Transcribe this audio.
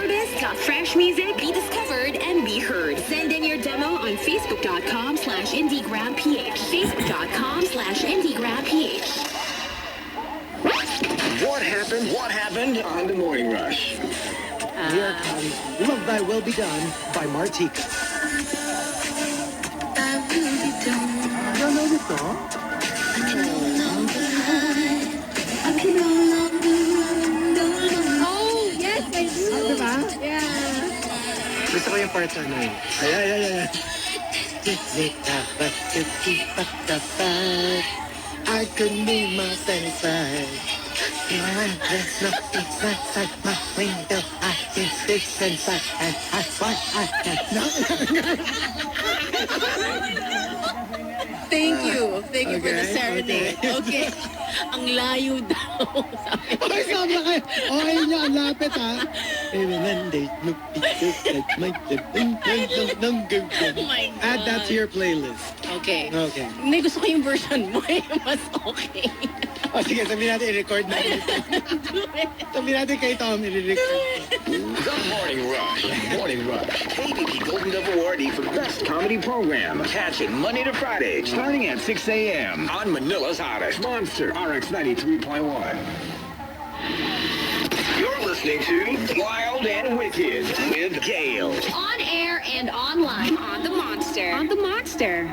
artists, got fresh music, be discovered and be heard. Send in your demo on Facebook.com/IndieGramPH. Facebook.com/IndieGramPH. What happened on The Morning Rush? Here comes Love Thy Will Be Done by Martika. You know this song? Oh, yes, I do. Diba? Yeah. Gusto ko yung part na yun. Ay. I couldn't be more satisfied. There's nothing inside my window. I can sit inside and I want Thank you for the Okay, serenade. Okay. Ang layo daw. Sabi. Okay, sabi na kayo. Okay niya, ang lapit ha. Oh my God. Add that to your playlist. Okay. Okay. Hindi, gusto ko yung version mo eh. Mas okay. O sige, sabihin natin i-record natin. Sabihin natin kay Tom i-record. The Morning Rush. Morning Rush. KBP Golden Dove Awardee for Best Comedy Program. Catch it Monday to Friday, starting at 6 a.m. on Manila's hottest Monster RX 93.1. You're listening to Wild and Wicked with Gail. On air and online on the Monster. On the Monster.